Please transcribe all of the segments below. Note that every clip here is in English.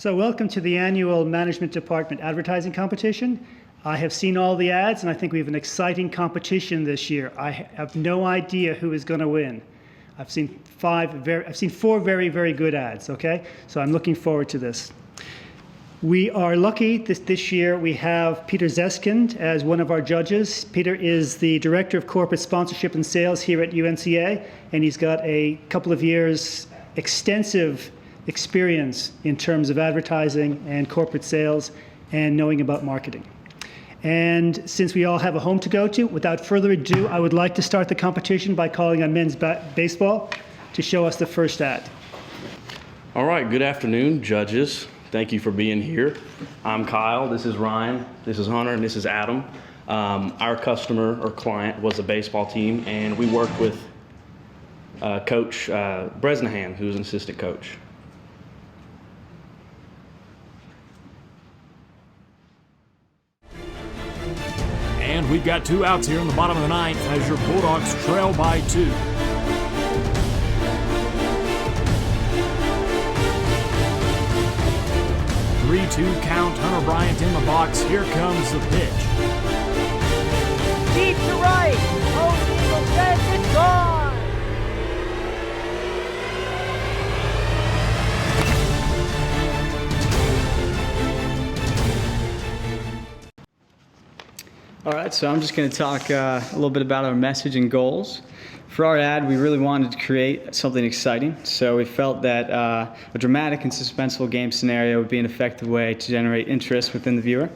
So welcome to the annual Management Department Advertising Competition. I have seen all the ads and I think we have an exciting competition this year. I have no idea who is going to win. I've seen four very, very good ads, okay? So I'm looking forward to this. We are lucky this year we have Peter Zeskind as one of our judges. Peter is the Director of Corporate Sponsorship and Sales here at UNCA, and he's got a couple of years extensive experience in terms of advertising and corporate sales and knowing about marketing. And since we all have a home to go to, without further ado, I would like to start the competition by calling on men's baseball to show us the first ad. All right, good afternoon, judges. Thank you for being here. I'm Kyle, this is Ryan, this is Hunter, and this is Adam. Our customer or client was a baseball team, and we worked with Coach Bresnahan, who's an assistant coach. And we've got 2 outs here in the bottom of the ninth as your Bulldogs trail by 2. Three-two count, Hunter Bryant in the box. Here comes the pitch. Deep to right. Oh, Eagle says it's gone. All right, so I'm just going to talk a little bit about our message and goals. For our ad, we really wanted to create something exciting, so we felt that a dramatic and suspenseful game scenario would be an effective way to generate interest within the viewer.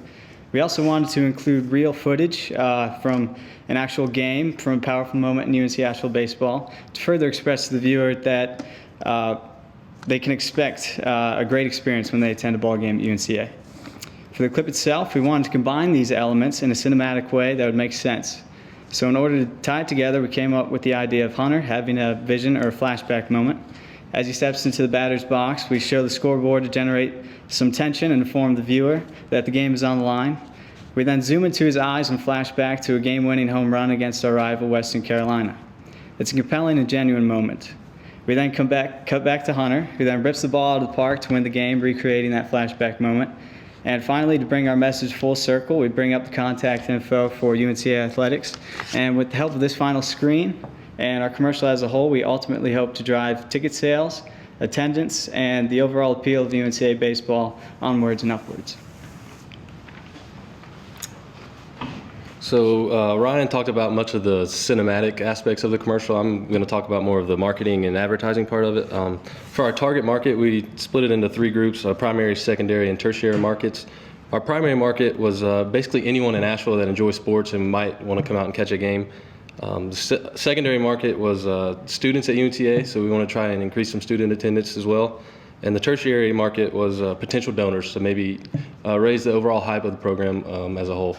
We also wanted to include real footage from an actual game, from a powerful moment in UNC Asheville baseball, to further express to the viewer that they can expect a great experience when they attend a ball game at UNCA. For the clip itself, we wanted to combine these elements in a cinematic way that would make sense. So in order to tie it together, we came up with the idea of Hunter having a vision or a flashback moment. As he steps into the batter's box, we show the scoreboard to generate some tension and inform the viewer that the game is on the line. We then zoom into his eyes and flash back to a game-winning home run against our rival, Western Carolina. It's a compelling and genuine moment. We then cut back to Hunter, who then rips the ball out of the park to win the game, recreating that flashback moment. And finally, to bring our message full circle, we bring up the contact info for UNCA Athletics. And with the help of this final screen and our commercial as a whole, we ultimately hope to drive ticket sales, attendance, and the overall appeal of UNCA baseball onwards and upwards. So Ryan talked about much of the cinematic aspects of the commercial. I'm going to talk about more of the marketing and advertising part of it. For our target market, we split it into 3 groups, primary, secondary, and tertiary markets. Our primary market was basically anyone in Asheville that enjoys sports and might want to come out and catch a game. The secondary market was students at UNCA, so we want to try and increase some student attendance as well. And the tertiary market was potential donors, so maybe raise the overall hype of the program as a whole.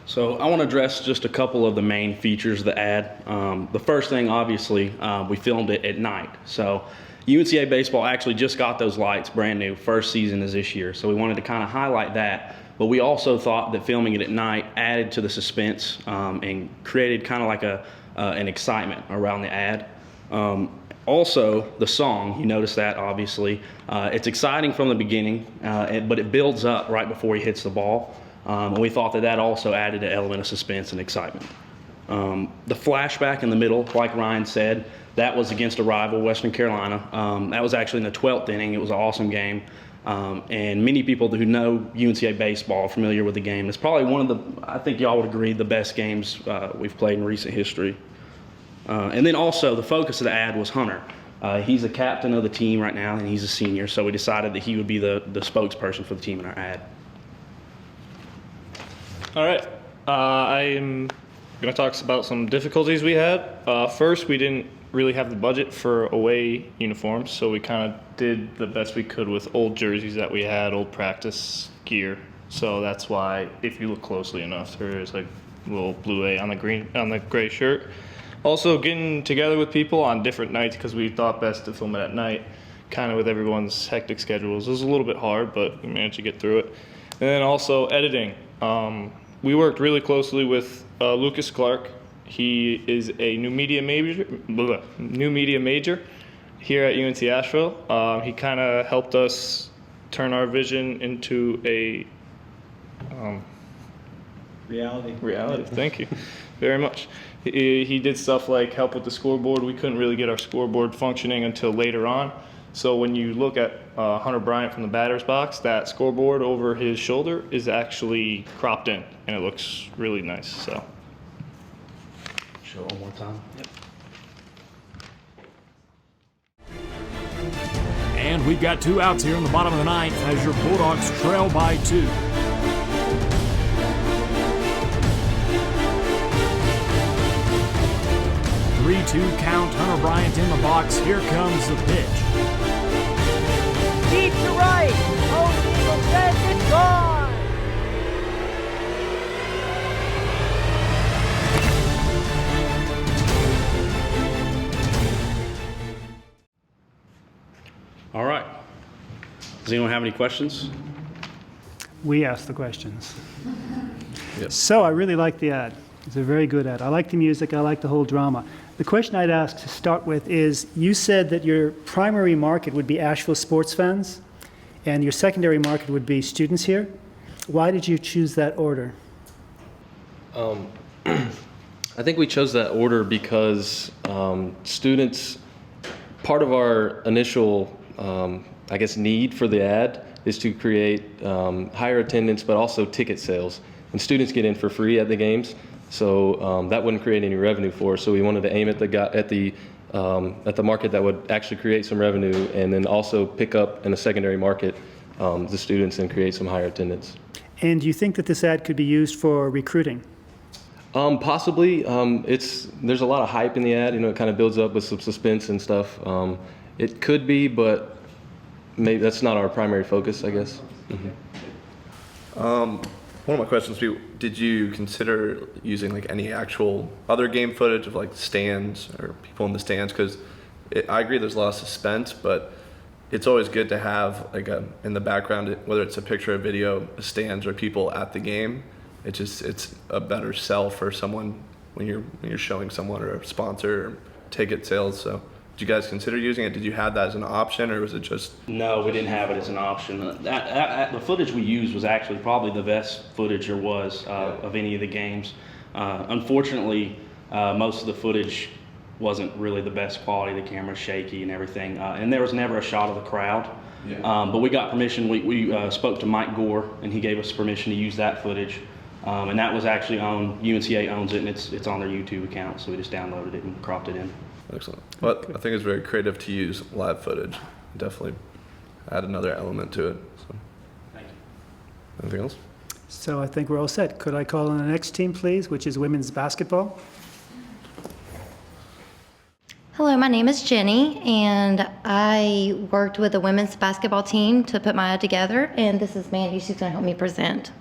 So I want to address just a couple of the main features of the ad. The first thing, obviously, we filmed it at night. So UNCA baseball actually just got those lights brand new. First season is this year. So we wanted to kind of highlight that. But we also thought that filming it at night added to the suspense and created kind of like an excitement around the ad. Also, the song, you notice that obviously. It's exciting from the beginning, but it builds up right before he hits the ball. And we thought that also added an element of suspense and excitement. The flashback in the middle, like Ryan said, that was against a rival, Western Carolina. That was actually in the 12th inning. It was an awesome game. And many people who know UNCA baseball are familiar with the game. It's probably one of the, I think y'all would agree, the best games we've played in recent history. And then also the focus of the ad was Hunter. He's the captain of the team right now, and he's a senior. So we decided that he would be the spokesperson for the team in our ad. All right, I'm going to talk about some difficulties we had. First, we didn't really have the budget for away uniforms, so we kind of did the best we could with old jerseys that we had, old practice gear. So that's why, if you look closely enough, there is like a little blue A on the gray shirt. Also, getting together with people on different nights because we thought best to film it at night, kind of with everyone's hectic schedules. It was a little bit hard, but we managed to get through it. And then also editing. We worked really closely with Lucas Clark. He is a new media major, here at UNC Asheville. He kind of helped us turn our vision into a reality. Thank you very much. He did stuff like help with the scoreboard. We couldn't really get our scoreboard functioning until later on. So when you look at Hunter Bryant from the batter's box, that scoreboard over his shoulder is actually cropped in, and it looks really nice. So. Show it one more time. Yep. And we've got 2 outs here in the bottom of the 9th as your Bulldogs trail by 2. Three-two count. Hunter Bryant in the box. Here comes the pitch. Deep to right. Home Eagle says it's gone. All right. Does anyone have any questions? We ask the questions. So I really like the ad. It's a very good ad. I like the music. I like the whole drama. The question I'd ask to start with is, you said that your primary market would be Asheville sports fans, and your secondary market would be students here. Why did you choose that order? I think we chose that order because students, part of our initial, need for the ad is to create higher attendance, but also ticket sales. And students get in for free at the games, so that wouldn't create any revenue for us. So we wanted to aim at the market that would actually create some revenue, and then also pick up in a secondary market the students and create some higher attendance. And do you think that this ad could be used for recruiting? Possibly. There's a lot of hype in the ad. It kind of builds up with some suspense and stuff. It could be, but maybe that's not our primary focus, I guess. Mm-hmm. One of my questions would be, did you consider using like any actual other game footage of like stands or people in the stands? Because I agree there's a lot of suspense, but it's always good to have like in the background, whether it's a picture or video, stands or people at the game. It's a better sell for someone when you're showing someone, or a sponsor or ticket sales. So did you guys consider using it? Did you have that as an option, or was it just? No, we didn't have it as an option. The footage we used was actually probably the best footage there was of any of the games. Unfortunately, most of the footage wasn't really the best quality. The camera's shaky and everything, and there was never a shot of the crowd. Yeah. But we got permission. We spoke to Mike Gore, and he gave us permission to use that footage. And that was actually on UNCA owns it, and it's on their YouTube account. So we just downloaded it and cropped it in. Excellent. But I think it's very creative to use live footage. Definitely add another element to it. So. Thank you. Anything else? So I think we're all set. Could I call on the next team, please, which is women's basketball? Hello, my name is Jenny, and I worked with the women's basketball team to put my ad together, and this is Mandi. She's going to help me present.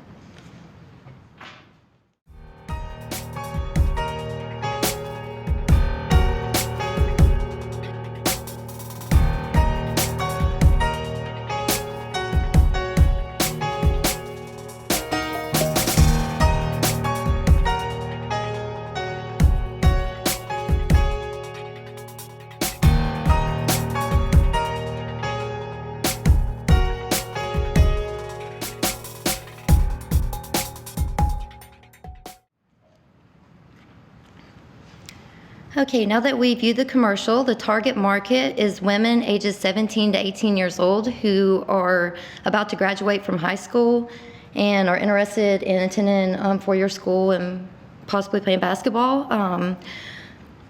Okay, now that we viewed the commercial, the target market is women ages 17 to 18 years old who are about to graduate from high school and are interested in attending four-year school and possibly playing basketball.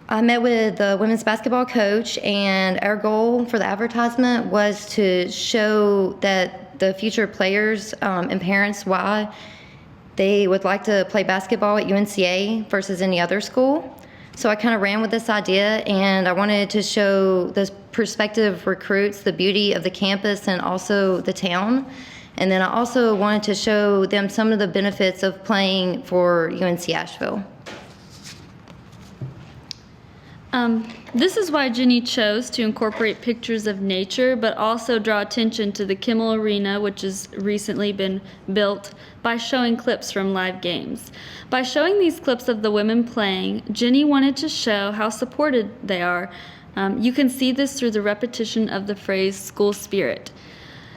I met with the women's basketball coach, and our goal for the advertisement was to show that the future players and parents why they would like to play basketball at UNCA versus any other school. So I kind of ran with this idea, and I wanted to show the prospective recruits the beauty of the campus and also the town. And then I also wanted to show them some of the benefits of playing for UNC Asheville. This is why Jenny chose to incorporate pictures of nature, but also draw attention to the Kimmel Arena, which has recently been built, by showing clips from live games. By showing these clips of the women playing, Jenny wanted to show how supported they are You can see this through the repetition of the phrase school spirit.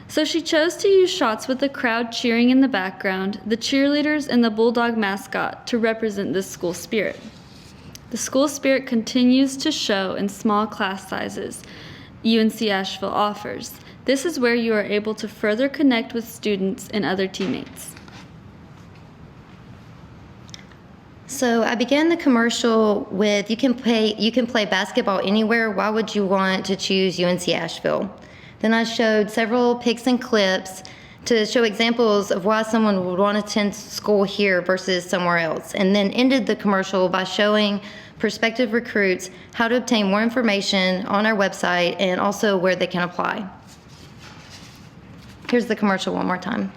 So she chose to use shots with the crowd cheering in the background, the cheerleaders, and the Bulldog mascot to represent this school spirit. The school spirit continues to show in small class sizes UNC Asheville offers. This is where you are able to further connect with students and other teammates. So I began the commercial with you can play basketball anywhere. Why would you want to choose UNC Asheville? Then I showed several pics and clips to show examples of why someone would want to attend school here versus somewhere else, and then ended the commercial by showing prospective recruits how to obtain more information on our website and also where they can apply. Here's the commercial one more time.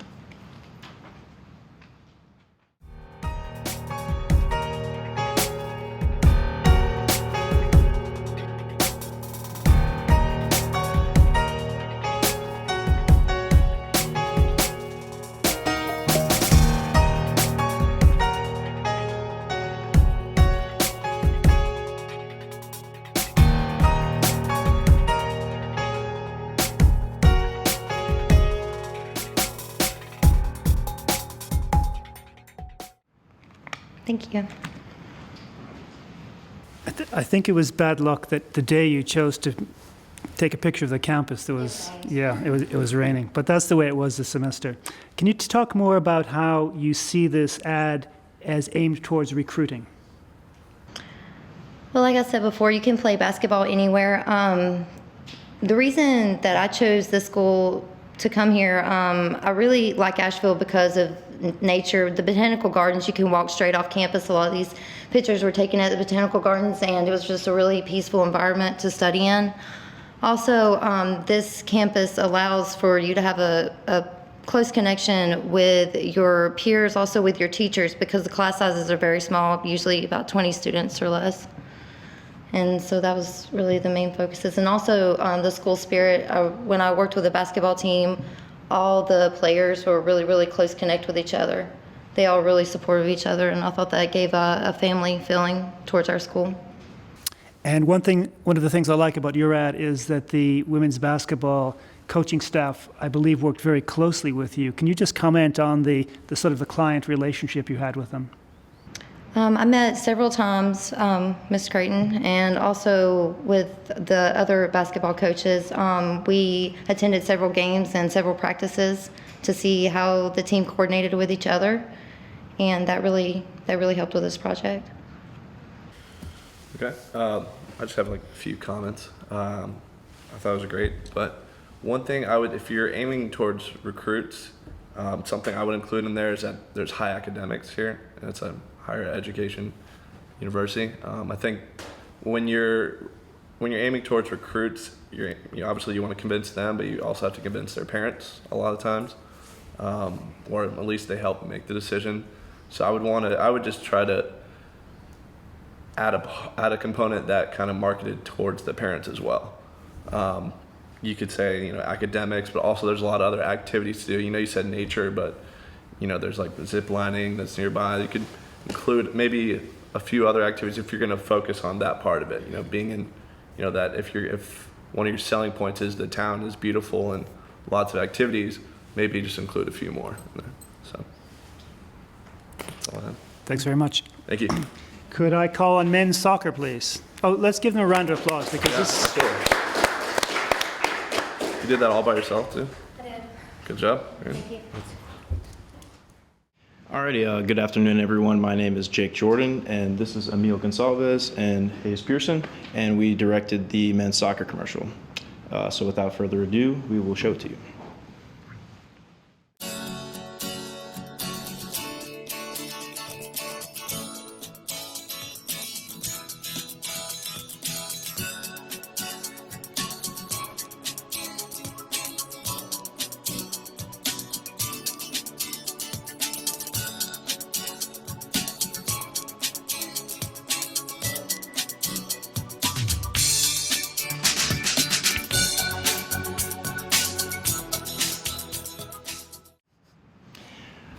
Thank you. I think it was bad luck that the day you chose to take a picture of the campus, there was, it was raining. But that's the way it was this semester. Can you talk more about how you see this ad as aimed towards recruiting? Well, like I said before, you can play basketball anywhere. The reason that I chose this school to come here, I really like Asheville because of nature. The botanical gardens, you can walk straight off campus. A lot of these pictures were taken at the botanical gardens, and it was just a really peaceful environment to study in. Also, this campus allows for you to have a close connection with your peers, also with your teachers, because the class sizes are very small, usually about 20 students or less. And so that was really the main focuses. And also the school spirit, when I worked with the basketball team, all the players were really, really close connect with each other. They all really supported each other, and I thought that gave a family feeling towards our school. And one of the things I like about your ad is that the women's basketball coaching staff, I believe, worked very closely with you. Can you just comment on the sort of the client relationship you had with them? I met several times Ms. Creighton, and also with the other basketball coaches. We attended several games and several practices to see how the team coordinated with each other, and that really helped with this project. Okay, I just have like a few comments. I thought it was great, but one thing if you're aiming towards recruits, something I would include in there is that there's high academics here, and it's a higher education university. I think when you're aiming towards recruits, you obviously you want to convince them, but you also have to convince their parents a lot of times, or at least they help make the decision. So I would just try to add a component that kind of marketed towards the parents as well. You could say academics, but also there's a lot of other activities to do. You said nature, but there's like the zip lining that's nearby. You could include maybe a few other activities if you're going to focus on that part of it. Being in, that if one of your selling points is the town is beautiful and lots of activities, maybe just include a few more in there. So that's all I have. Thanks very much. Thank you. Could I call on men's soccer, please? Oh, let's give them a round of applause because this. Sure. You did that all by yourself too? I did. Good job. Thank you. Alrighty, good afternoon everyone. My name is Jake Jordan, and this is Emil Gonsalvez and Pierson, and we directed the men's soccer commercial. So without further ado, we will show it to you.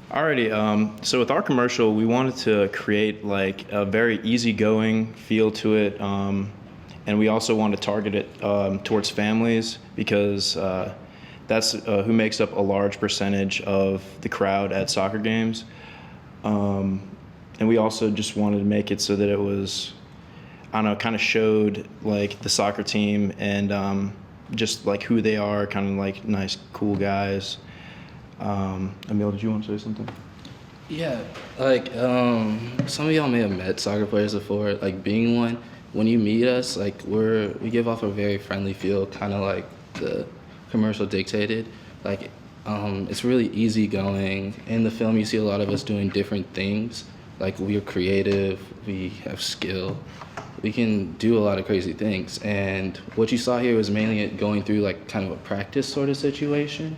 Alrighty, so with our commercial, we wanted to create like a very easygoing feel to it, and we also want to target it towards families because that's who makes up a large percentage of the crowd at soccer games. And we also just wanted to make it so that it was, I don't know, kind of showed like the soccer team and just like who they are, kind of like nice, cool guys. Emil, did you want to say something? Yeah, like some of y'all may have met soccer players before. Like being one, when you meet us, like we give off a very friendly feel, kind of like the commercial dictated. Like it's really easygoing. In the film, you see a lot of us doing different things. Like we are creative, we have skill, we can do a lot of crazy things. And what you saw here was mainly it going through like kind of a practice sort of situation.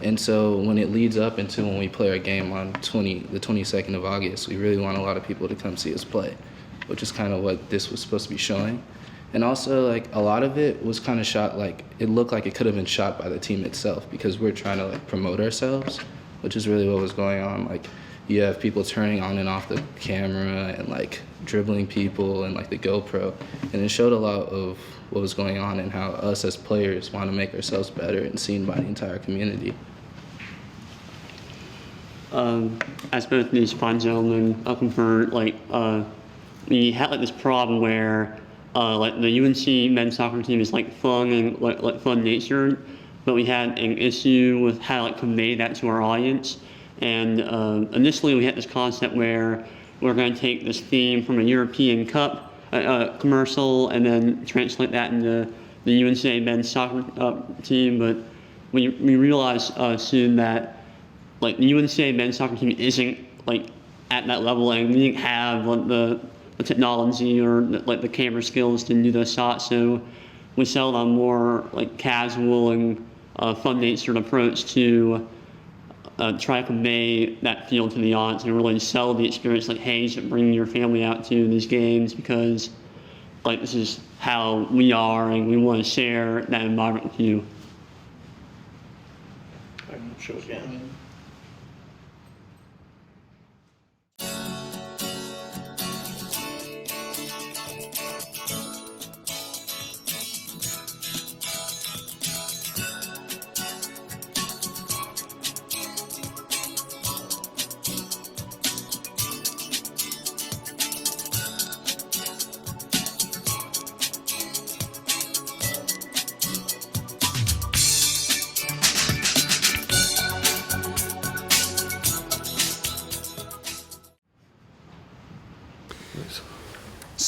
And so when it leads up into when we play our game on the 22nd of August, we really want a lot of people to come see us play, which is kind of what this was supposed to be showing. And also like a lot of it was kind of shot like, it looked like it could have been shot by the team itself because we're trying to like promote ourselves, which is really what was going on. Like you have people turning on and off the camera and like dribbling people and like the GoPro. And it showed a lot of what was going on and how us as players want to make ourselves better and seen by the entire community. As both these fine gentlemen confirmed, like we had like this problem where like the UNC men's soccer team is like fun and like fun natured, but we had an issue with how to like convey that to our audience. And initially we had this concept where we're going to take this theme from a European Cup commercial and then translate that into the UNCA men's soccer team. But we realized soon that like the UNCA men's soccer team isn't like at that level, and we didn't have like the technology or like the camera skills to do those shots. So we settled on more like casual and fun-natured approach to try to convey that feel to the audience and really sell the experience. Like, hey, you should bring your family out to these games because like this is how we are, and we want to share that environment with you. Show again.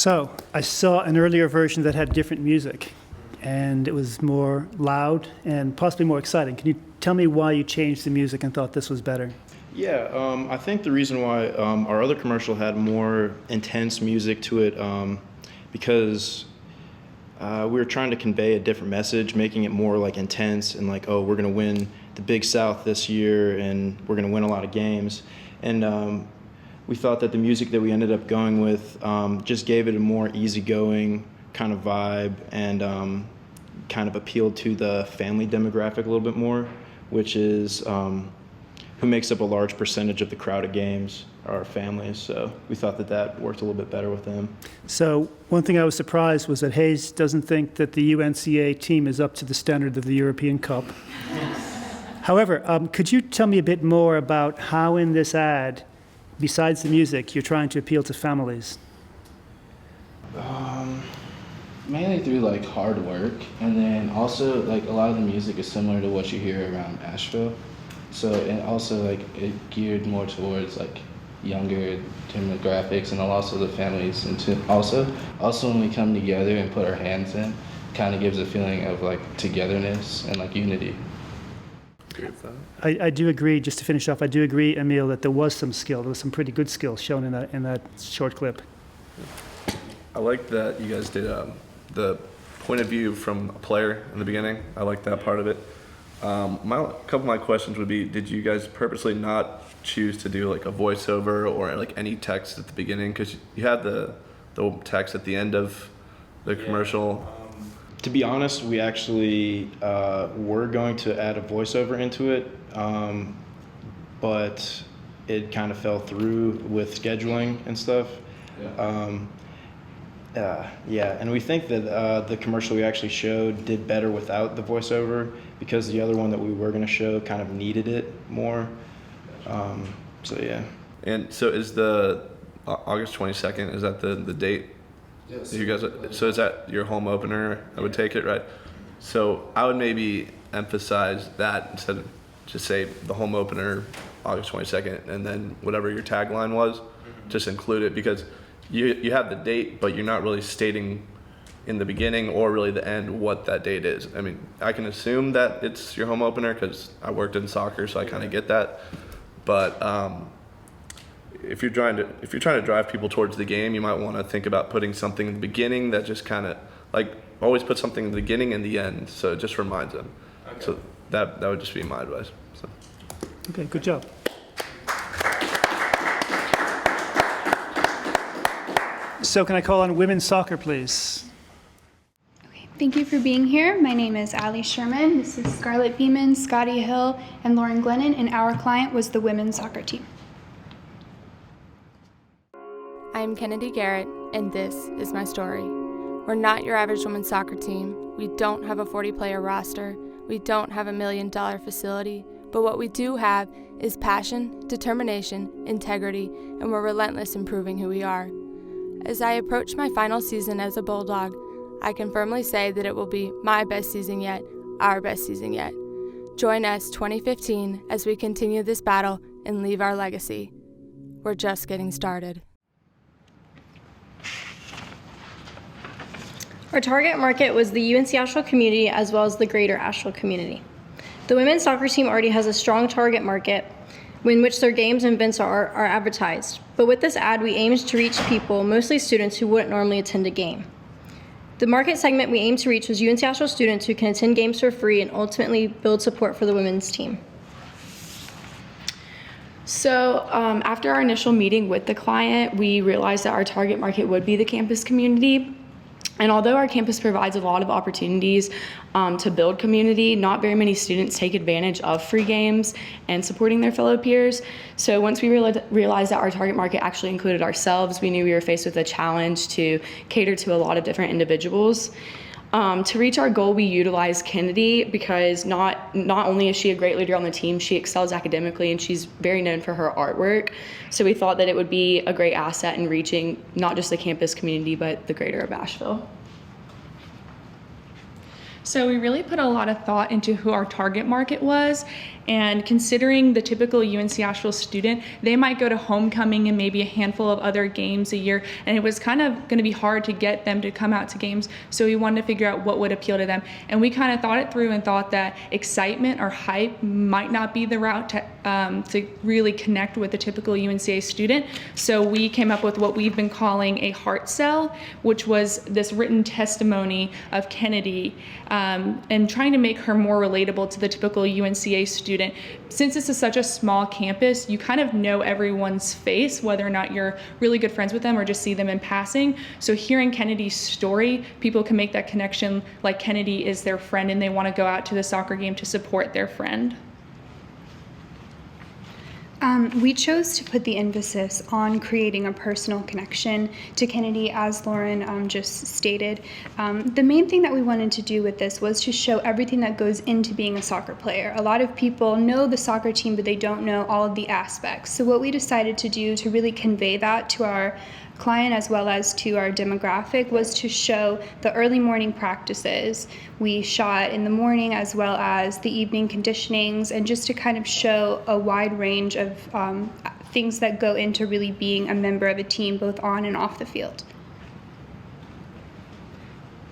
So I saw an earlier version that had different music, and it was more loud and possibly more exciting. Can you tell me why you changed the music and thought this was better? Yeah, I think the reason why our other commercial had more intense music to it because we were trying to convey a different message, making it more like intense and like, oh, we're going to win the Big South this year and we're going to win a lot of games. And we thought that the music that we ended up going with just gave it a more easygoing kind of vibe and kind of appealed to the family demographic a little bit more, which is who makes up a large percentage of the crowd at games are families. So we thought that that worked a little bit better with them. So one thing I was surprised was that Hayes doesn't think that the UNCA team is up to the standard of the European Cup. However, could you tell me a bit more about how in this ad, besides the music, you're trying to appeal to families? Mainly through like hard work, and then also like a lot of the music is similar to what you hear around Asheville. So and also like it geared more towards like younger demographics and also the families, and also when we come together and put our hands in, kind of gives a feeling of like togetherness and like unity. I do agree, just to finish off, I do agree, Emil, that there was some skill. There was some pretty good skill shown in that short clip. I like that you guys did the point of view from a player in the beginning. I like that part of it. A couple of my questions would be, did you guys purposely not choose to do like a voiceover or like any text at the beginning? Because you had the text at the end of the commercial. To be honest, we actually were going to add a voiceover into it, but it kind of fell through with scheduling and stuff. Yeah. Yeah, and we think that the commercial we actually showed did better without the voiceover because the other one that we were going to show kind of needed it more. So yeah. And so is the August 22nd, is that the date? Yes. You guys, so is that your home opener? I would take it, right? So I would maybe emphasize that instead of just say the home opener, August 22nd, and then whatever your tagline was, just include it because you have the date, but you're not really stating in the beginning or really the end what that date is. I mean, I can assume that it's your home opener because I worked in soccer, so I kind of get that. But if you're trying to drive people towards the game, you might want to think about putting something in the beginning that just kind of like always put something in the beginning and the end, so it just reminds them. Okay. So that would just be my advice. So. Okay, good job. So can I call on women's soccer, please? Thank you for being here. My name is Allie Sherman. This is Scarlett, Beamon, Scottie Hill, and Lauren Glennon, and our client was the women's soccer team. I'm Kennedy Garrett, and this is my story. We're not your average women's soccer team. We don't have a 40-player roster. We don't have $1 million facility. But what we do have is passion, determination, integrity, and we're relentless in proving who we are. As I approach my final season as a Bulldog, I can firmly say that it will be my best season yet, our best season yet. Join us 2015 as we continue this battle and leave our legacy. We're just getting started. Our target market was the UNC Asheville community as well as the greater Asheville community. The women's soccer team already has a strong target market in which their games and events are advertised. But with this ad, we aimed to reach people, mostly students who wouldn't normally attend a game. The market segment we aimed to reach was UNC Asheville students who can attend games for free and ultimately build support for the women's team. So after our initial meeting with the client, we realized that our target market would be the campus community. And although our campus provides a lot of opportunities to build community, not very many students take advantage of free games and supporting their fellow peers. So once we realized that our target market actually included ourselves, we knew we were faced with a challenge to cater to a lot of different individuals. To reach our goal, we utilized Kennedy because not only is she a great leader on the team, she excels academically and she's very known for her artwork. So we thought that it would be a great asset in reaching not just the campus community, but the greater of Asheville. So we really put a lot of thought into who our target market was, and considering the typical UNC Asheville student, they might go to homecoming and maybe a handful of other games a year, and it was kind of going to be hard to get them to come out to games, so we wanted to figure out what would appeal to them. And we kind of thought it through and thought that excitement or hype might not be the route to really connect with the typical UNCA student. So we came up with what we've been calling a heart sell, which was this written testimony of Kennedy, and trying to make her more relatable to the typical UNCA student. Since this is such a small campus, you kind of know everyone's face, whether or not you're really good friends with them or just see them in passing. So hearing Kennedy's story, people can make that connection like Kennedy is their friend and they want to go out to the soccer game to support their friend. We chose to put the emphasis on creating a personal connection to Kennedy, as Lauren just stated. The main thing that we wanted to do with this was to show everything that goes into being a soccer player. A lot of people know the soccer team, but they don't know all of the aspects. So what we decided to do to really convey that to our client as well as to our demographic was to show the early morning practices. We shot in the morning as well as the evening conditionings, and just to kind of show a wide range of things that go into really being a member of a team both on and off the field.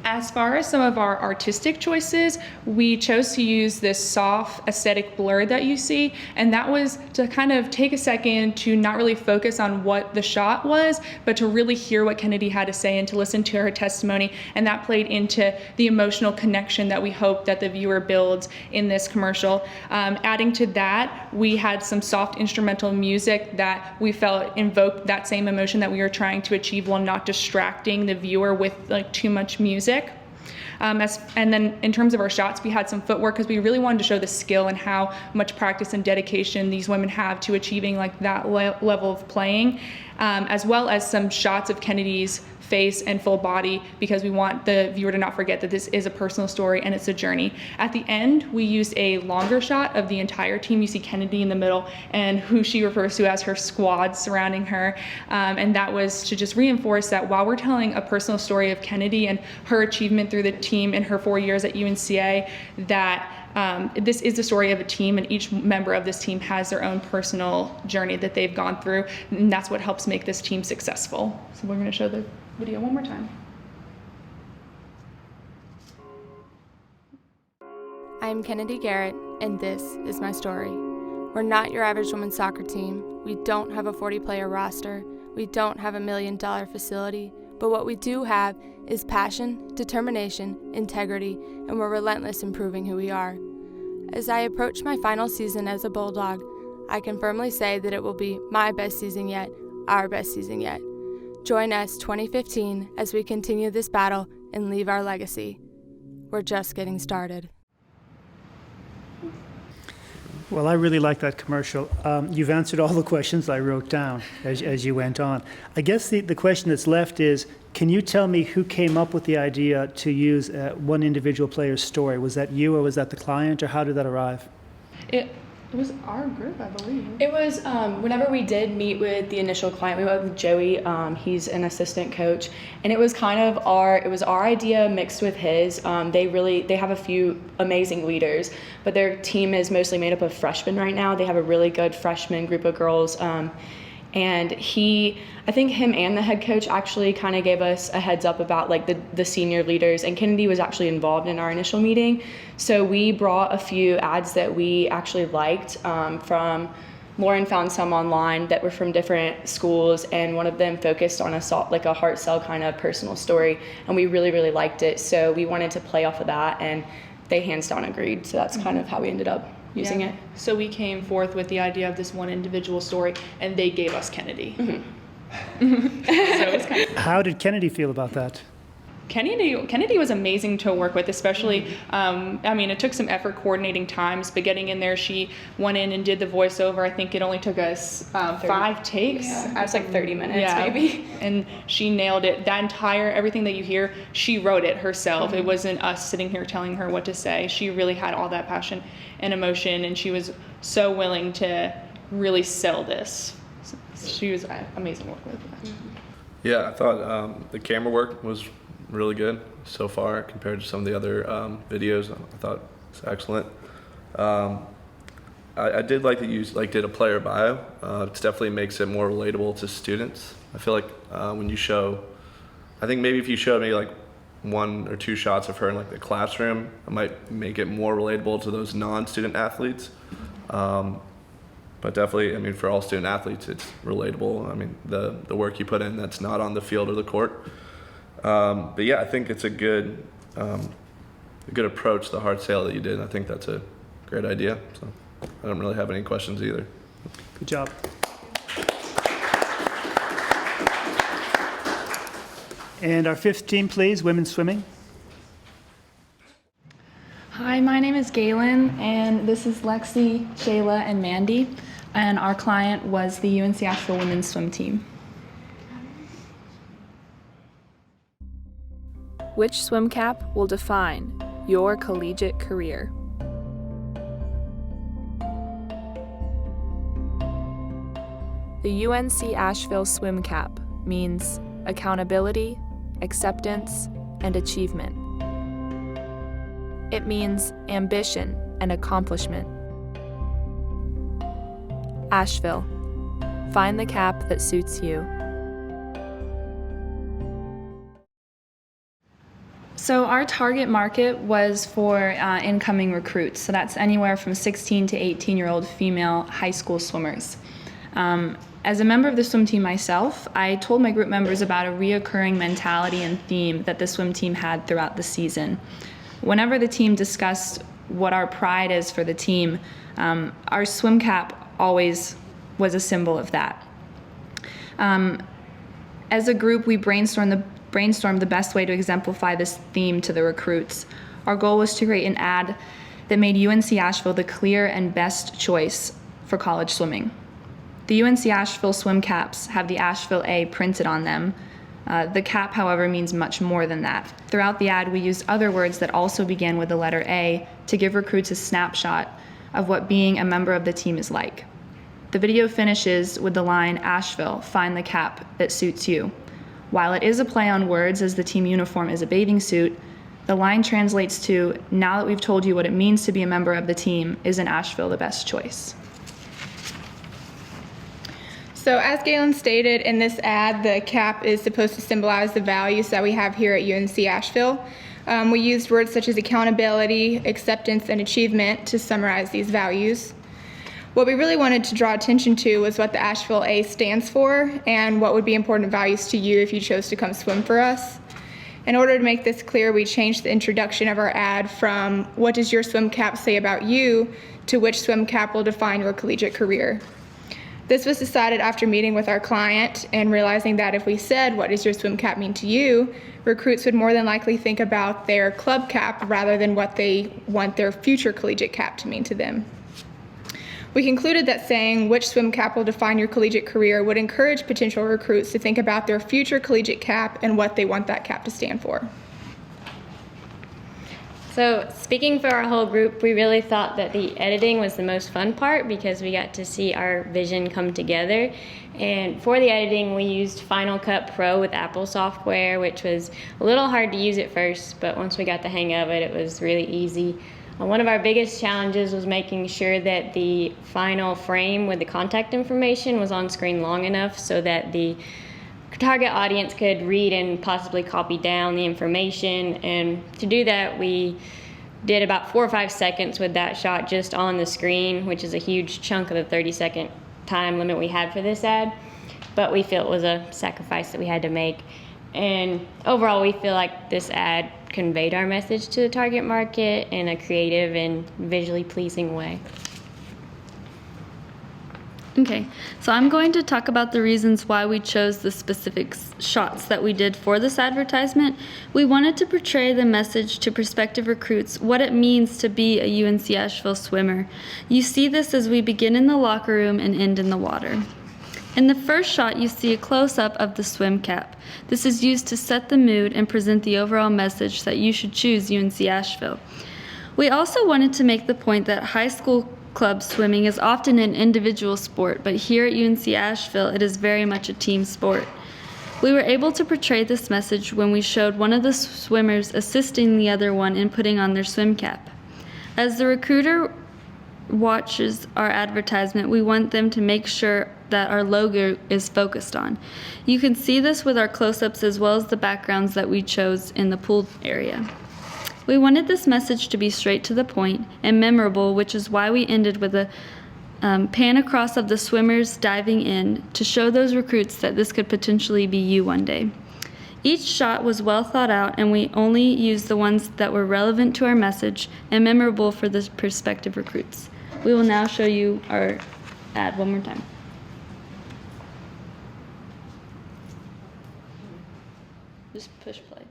As far as some of our artistic choices, we chose to use this soft aesthetic blur that you see, and that was to kind of take a second to not really focus on what the shot was, but to really hear what Kennedy had to say and to listen to her testimony, and that played into the emotional connection that we hope that the viewer builds in this commercial. Adding to that, we had some soft instrumental music that we felt invoked that same emotion that we were trying to achieve while not distracting the viewer with like too much music. And then in terms of our shots, we had some footwork because we really wanted to show the skill and how much practice and dedication these women have to achieving like that level of playing. as well as some shots of Kennedy's face and full body, because we want the viewer to not forget that this is a personal story and it's a journey. At the end, we used a longer shot of the entire team. You see Kennedy in the middle and who she refers to as her squad surrounding her. And that was to just reinforce that while we're telling a personal story of Kennedy and her achievement through the team in her 4 years at UNCA, that this is the story of a team, and each member of this team has their own personal journey that they've gone through, and that's what helps make this team successful. So we're going to show the video one more time. I'm Kennedy Garrett, and this is my story. We're not your average women's soccer team. We don't have a 40-player roster. We don't have $1 million facility. But what we do have is passion, determination, integrity, and we're relentless in proving who we are. As I approach my final season as a Bulldog, I can firmly say that it will be my best season yet, our best season yet. Join us 2015 as we continue this battle and leave our legacy. We're just getting started. Well, I really like that commercial. You've answered all the questions I wrote down as you went on. I guess the question that's left is, can you tell me who came up with the idea to use one individual player's story? Was that you, or was that the client, or how did that arrive? It was our group, I believe. It was whenever we did meet with the initial client, we went with Joey. He's an assistant coach, and it was kind of our idea mixed with his. They have a few amazing leaders, but their team is mostly made up of freshmen right now. They have a really good freshman group of girls. And I think him and the head coach actually kind of gave us a heads up about like the senior leaders, and Kennedy was actually involved in our initial meeting. So we brought a few ads that we actually liked from Lauren found some online that were from different schools, and one of them focused on a heart cell kind of personal story, and we really, really liked it. So we wanted to play off of that, and they hands down agreed. So that's kind of how we ended up using it. So we came forth with the idea of this one individual story, and they gave us Kennedy. So it's kind of... How did Kennedy feel about that? Kennedy was amazing to work with, especially, it took some effort coordinating times, but getting in there, she went in and did the voiceover. I think it only took us 5 takes. Yeah, it was like 30 minutes maybe. And she nailed it. Everything that you hear, she wrote it herself. It wasn't us sitting here telling her what to say. She really had all that passion and emotion, and she was so willing to really sell this. She was amazing to work with. Yeah, I thought the camera work was really good so far compared to some of the other videos. I thought it was excellent. I did like that you did a player bio. It definitely makes it more relatable to students. I feel like when you show, I think maybe if you showed maybe like 1 or 2 shots of her in like the classroom, it might make it more relatable to those non-student athletes. But definitely, for all student athletes, it's relatable. The work you put in that's not on the field or the court. But yeah, I think it's a good approach, the hard sale that you did. I think that's a great idea. So I don't really have any questions either. Good job. And our 5th team, please, women's swimming. Hi, my name is Galen, and this is Lexi, Shayla, and Mandi, and our client was the UNC Asheville women's swim team. Which swim cap will define your collegiate career? The UNC Asheville swim cap means accountability, acceptance, and achievement. It means ambition and accomplishment. Asheville, find the cap that suits you. So our target market was for incoming recruits. So that's anywhere from 16 to 18-year-old female high school swimmers. As a member of the swim team myself, I told my group members about a reoccurring mentality and theme that the swim team had throughout the season. Whenever the team discussed what our pride is for the team, our swim cap always was a symbol of that. As a group, we brainstormed the best way to exemplify this theme to the recruits. Our goal was to create an ad that made UNC Asheville the clear and best choice for college swimming. The UNC Asheville swim caps have the Asheville A printed on them. The cap, however, means much more than that. Throughout the ad, we used other words that also begin with the letter A to give recruits a snapshot of what being a member of the team is like. The video finishes with the line, "Asheville, find the cap that suits you." While it is a play on words as the team uniform is a bathing suit, the line translates to, "Now that we've told you what it means to be a member of the team, isn't Asheville the best choice?" So as Galen stated in this ad, the cap is supposed to symbolize the values that we have here at UNC Asheville. We used words such as accountability, acceptance, and achievement to summarize these values. What we really wanted to draw attention to was what the Asheville A stands for and what would be important values to you if you chose to come swim for us. In order to make this clear, we changed the introduction of our ad from "What does your swim cap say about you?" to "Which swim cap will define your collegiate career?" This was decided after meeting with our client and realizing that if we said, "What does your swim cap mean to you?" recruits would more than likely think about their club cap rather than what they want their future collegiate cap to mean to them. We concluded that saying, "Which swim cap will define your collegiate career?" would encourage potential recruits to think about their future collegiate cap and what they want that cap to stand for. So speaking for our whole group, we really thought that the editing was the most fun part because we got to see our vision come together. And for the editing, we used Final Cut Pro with Apple software, which was a little hard to use at first, but once we got the hang of it, it was really easy. One of our biggest challenges was making sure that the final frame with the contact information was on screen long enough so that the target audience could read and possibly copy down the information. And to do that, we did about 4 or 5 seconds with that shot just on the screen, which is a huge chunk of the 30-second time limit we had for this ad. But we feel it was a sacrifice that we had to make. And overall, we feel like this ad conveyed our message to the target market in a creative and visually pleasing way. Okay, so I'm going to talk about the reasons why we chose the specific shots that we did for this advertisement. We wanted to portray the message to prospective recruits what it means to be a UNC Asheville swimmer. You see this as we begin in the locker room and end in the water. In the first shot, you see a close-up of the swim cap. This is used to set the mood and present the overall message that you should choose UNC Asheville. We also wanted to make the point that high school club swimming is often an individual sport, but here at UNC Asheville, it is very much a team sport. We were able to portray this message when we showed one of the swimmers assisting the other one in putting on their swim cap. As the recruiter watches our advertisement, we want them to make sure that our logo is focused on. You can see this with our close-ups as well as the backgrounds that we chose in the pool area. We wanted this message to be straight to the point and memorable, which is why we ended with a pan across of the swimmers diving in to show those recruits that this could potentially be you one day. Each shot was well thought out, and we only used the ones that were relevant to our message and memorable for the prospective recruits. We will now show you our ad one more time. Just push play.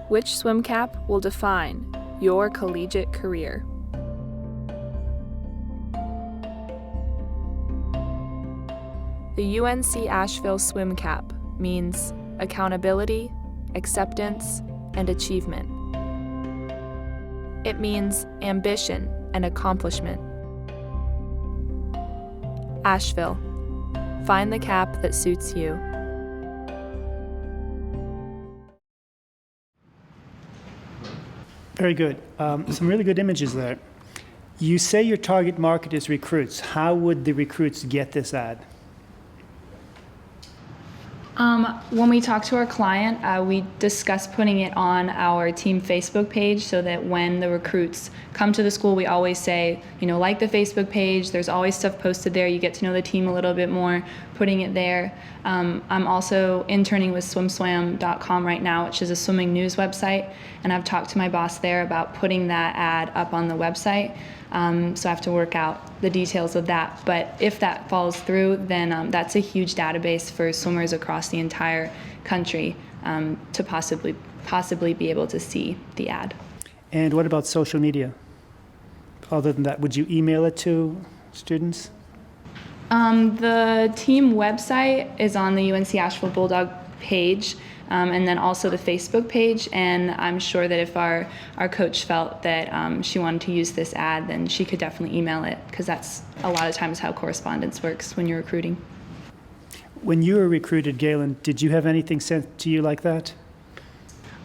Which swim cap will define your collegiate career? The UNC Asheville swim cap means accountability, acceptance, and achievement. It means ambition and accomplishment. Asheville, find the cap that suits you. Very good. Some really good images there. You say your target market is recruits. How would the recruits get this ad? When we talk to our client, we discuss putting it on our team Facebook page so that when the recruits come to the school, we always say, like the Facebook page, there's always stuff posted there. You get to know the team a little bit more, putting it there. I'm also interning with swimswam.com right now, which is a swimming news website, and I've talked to my boss there about putting that ad up on the website. So I have to work out the details of that. But if that falls through, then that's a huge database for swimmers across the entire country to possibly be able to see the ad. And what about social media? Other than that, would you email it to students? The team website is on the UNC Asheville Bulldog page, and then also the Facebook page. And I'm sure that if our coach felt that she wanted to use this ad, then she could definitely email it, because that's a lot of times how correspondence works when you're recruiting. When you were recruited, Galen, did you have anything sent to you like that?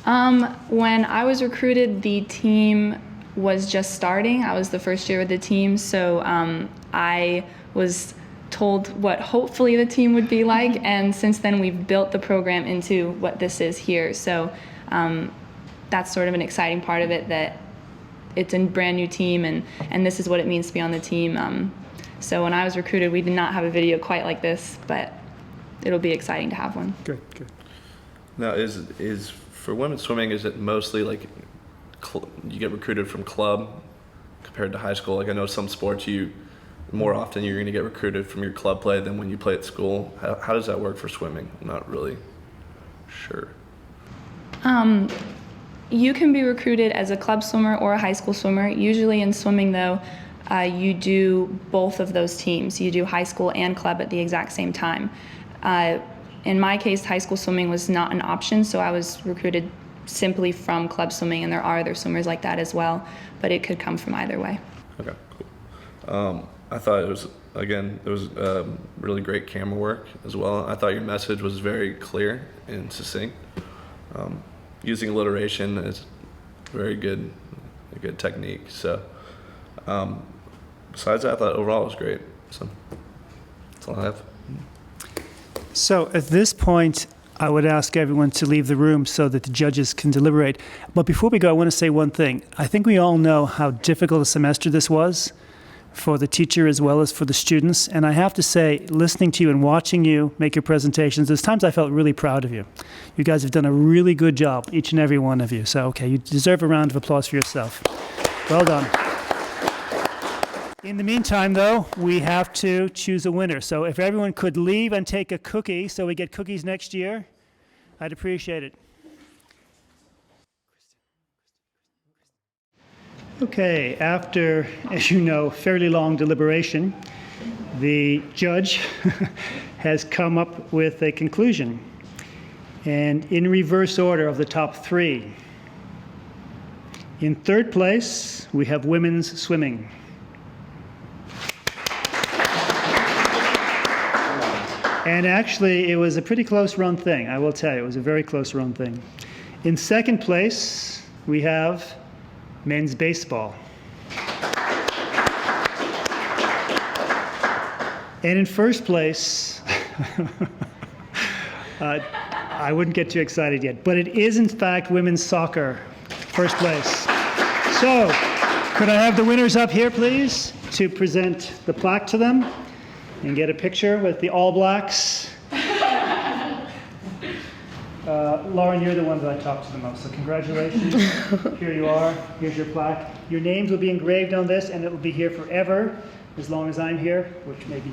When I was recruited, the team was just starting. I was the first year with the team, so I was told what hopefully the team would be like, and since then we've built the program into what this is here. So that's sort of an exciting part of it, that it's a brand new team, and this is what it means to be on the team. So when I was recruited, we did not have a video quite like this, but it'll be exciting to have one. Good, good. Now, is for women's swimming, is it mostly like you get recruited from club compared to high school? Like I know some sports more often you're going to get recruited from your club play than when you play at school. How does that work for swimming? I'm not really sure. You can be recruited as a club swimmer or a high school swimmer. Usually in swimming, though, you do both of those teams. You do high school and club at the exact same time. In my case, high school swimming was not an option, so I was recruited simply from club swimming, and there are other swimmers like that as well, but it could come from either way. Okay, cool. I thought it was really great camera work as well. I thought your message was very clear and succinct. Using alliteration is a good technique. So besides that, I thought overall it was great. So that's all I have. So at this point, I would ask everyone to leave the room so that the judges can deliberate. But before we go, I want to say one thing. I think we all know how difficult a semester this was for the teacher as well as for the students. And I have to say, listening to you and watching you make your presentations, there's times I felt really proud of you. You guys have done a really good job, each and every one of you. So, okay, you deserve a round of applause for yourself. Well done. In the meantime, though, we have to choose a winner. So if everyone could leave and take a cookie so we get cookies next year, I'd appreciate it. Okay, after, as you know, fairly long deliberation, the judge has come up with a conclusion. And in reverse order of the top three. In third place, we have women's swimming. And actually, it was a pretty close run thing, I will tell you. It was a very close run thing. In second place, we have men's baseball. And in first place, I wouldn't get too excited yet, but it is in fact women's soccer, first place. So, could I have the winners up here, please, to present the plaque to them and get a picture with the All Blacks? Lauren, you're the one that I talked to the most, so congratulations. Here you are. Here's your plaque. Your names will be engraved on this, and it will be here forever, as long as I'm here, which may be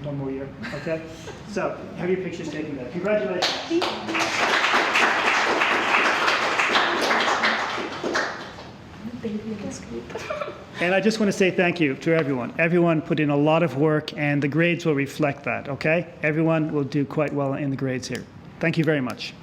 one more year, okay? So, have your pictures taken there. Congratulations. And I just want to say thank you to everyone. Everyone put in a lot of work, and the grades will reflect that, okay? Everyone will do quite well in the grades here. Thank you very much.